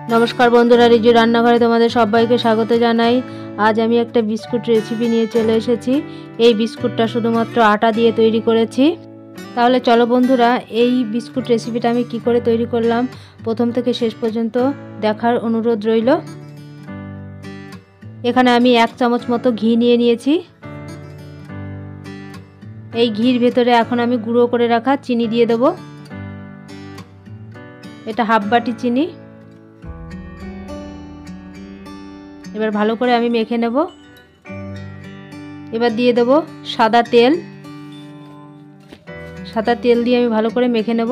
नमस्कार बंधुरा रिजु रान्नाघरे तोमादेर सबाइके स्वागत जानाई। आज आमी एकटा बिस्कुट रेसिपि निये चले एसेछि। एई बिस्कुटटा शुधुमात्र आटा दिये तैरी करेछि। ताहले चलो बंधुरा एई बिस्कुट रेसिपिटा आमी कि करे तैरी करलाम प्रथम थेके शेष पर्यन्त देखार अनुरोध रइल। एखाने आमी 1 चामच मतो घी निये नियेछि। एई घिर भेतरे एखन आमी गुঁড়ো करे राखा चिनी दिये देब। एटा हाफ बाटी चिनी। এবার ভালো করে আমি মেখে নেব। এবার দিয়ে দেব সাদা তেল। সাদা তেল দিয়ে আমি ভালো করে মেখে নেব।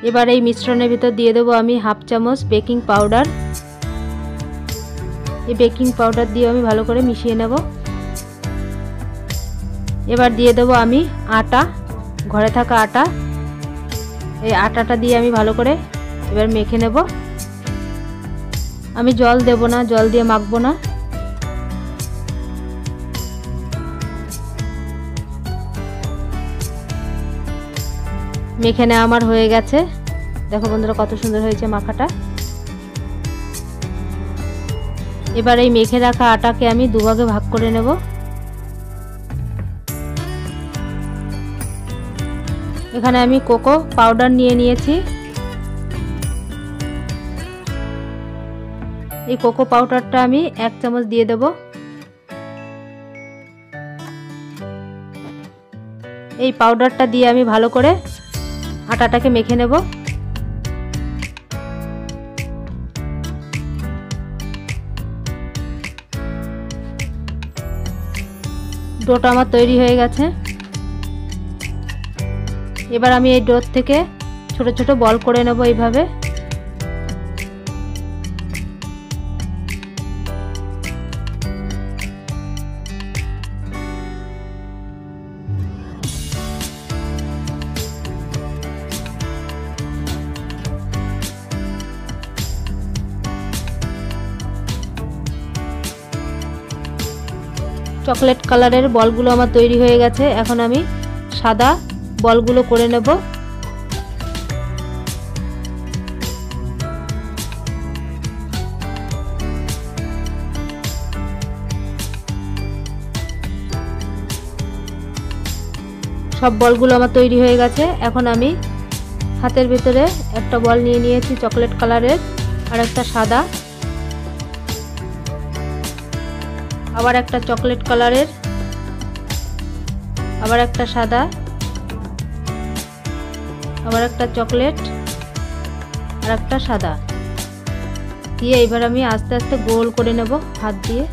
এবার এই মিশ্রণের ভিতর দিয়ে দেব আমি হাফ চামচ বেকিং পাউডার। এই বেকিং পাউডার দিয়ে আমি ভালো করে মিশিয়ে নেব। এবার দিয়ে দেব আমি আটা, ঘরে থাকা আটা। এই আটাটা দিয়ে আমি ভালো করে এবার মেখে নেব। আমি জল দেব না, জল দিয়ে মাখবো না। মেখে নেওয়া আমার হয়ে গেছে। দেখো বন্ধুরা কত সুন্দর হয়েছে মাখাটা। এবার এই মেখে রাখা আটাকে আমি দুভাগে ভাগ করে নেব। এখানে আমি কোকো পাউডার নিয়ে নিয়েছি। এই কোকো পাউডারটা আমি 1 চামচ দিয়ে দেব। এই পাউডারটা দিয়ে আমি ভালো করে আটাটাকে মেখে নেব। ডোটা আমার তৈরি হয়ে গেছে। এবার আমি এই ডো থেকে ছোট ছোট বল করে নেব এইভাবে। চকলেট কালারের বলগুলো আমার তৈরি হয়ে গেছে। এখন আমি সাদা বলগুলো করে নেব। সব বলগুলো আমার তৈরি হয়ে গেছে। এখন আমি হাতের ভিতরে একটা বল নিয়ে নিয়েছি চকলেট কালারের, আর একটা সাদা, আবার একটা চকলেট কালারের, আবার একটা সাদা, আবার একটা চকলেট, আর একটা সাদা দিয়ে এবার আমি আস্তে আস্তে গোল করে নেব হাত দিয়ে।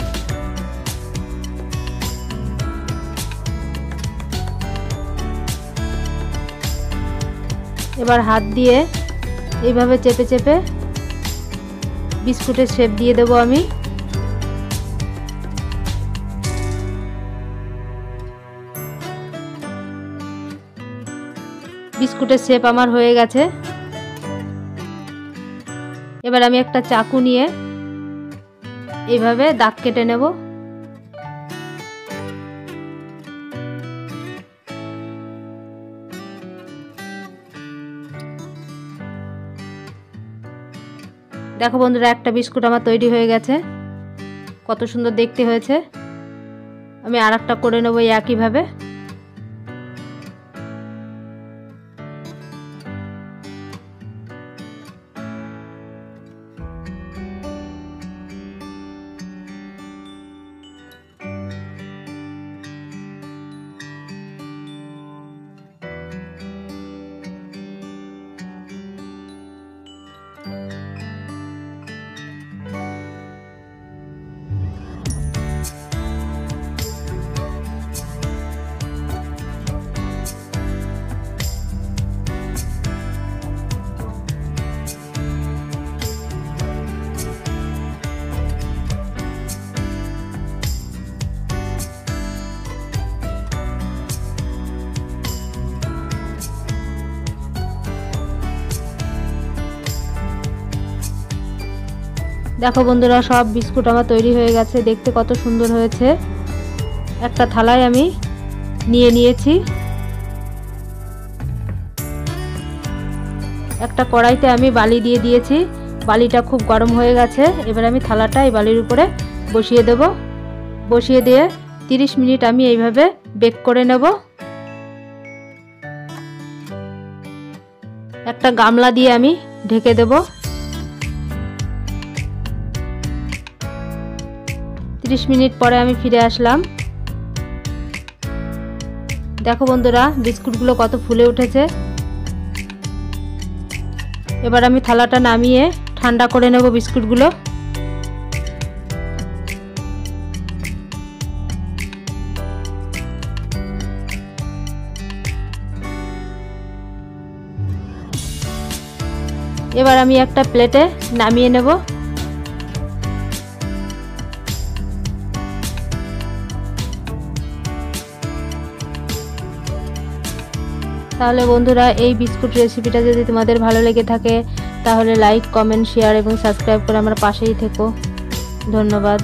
এবার হাত দিয়ে এইভাবে চেপে চেপে বিস্কুটের শেপ দিয়ে দেব আমি। বিস্কুটের শেপ আমার হয়ে গেছে। এবার আমি একটা চাকু নিয়ে এইভাবে দাগ কেটে নেব। দেখো বন্ধুরা একটা বিস্কুট আমার তৈরি হয়ে গেছে। কত সুন্দর দেখতে হয়েছে। আমি আরেকটা করে নেব একইভাবে। দেখো বন্ধুরা সব বিস্কুট আমার তৈরি হয়ে গেছে। দেখতে কত সুন্দর হয়েছে। একটা থালায় আমি নিয়ে নিয়েছি। একটা কড়াইতে আমি বালি দিয়ে দিয়েছি, বালিটা খুব গরম হয়ে গেছে। এবার আমি থালাটা এই বালির উপরে বসিয়ে দেব। বসিয়ে দিয়ে 30 মিনিট আমি এইভাবে বেক করে নেব। একটা গামলা দিয়ে আমি ঢেকে দেব। 30 মিনিট পরে আমি ফিরে আসলাম। দেখো বন্ধুরা, বিস্কুটগুলো কত ফুলে উঠেছে। এবার আমি থালাটা নামিয়ে ঠান্ডা করে নেব বিস্কুটগুলো। এবার আমি একটা প্লেটে নামিয়ে নেব। তাহলে বন্ধুরা, এই বিস্কুট রেসিপিটা যদি তোমাদের ভালো লেগে থাকে তাহলে লাইক, কমেন্ট, শেয়ার এবং সাবস্ক্রাইব করে আমার পাশেই থেকো। ধন্যবাদ।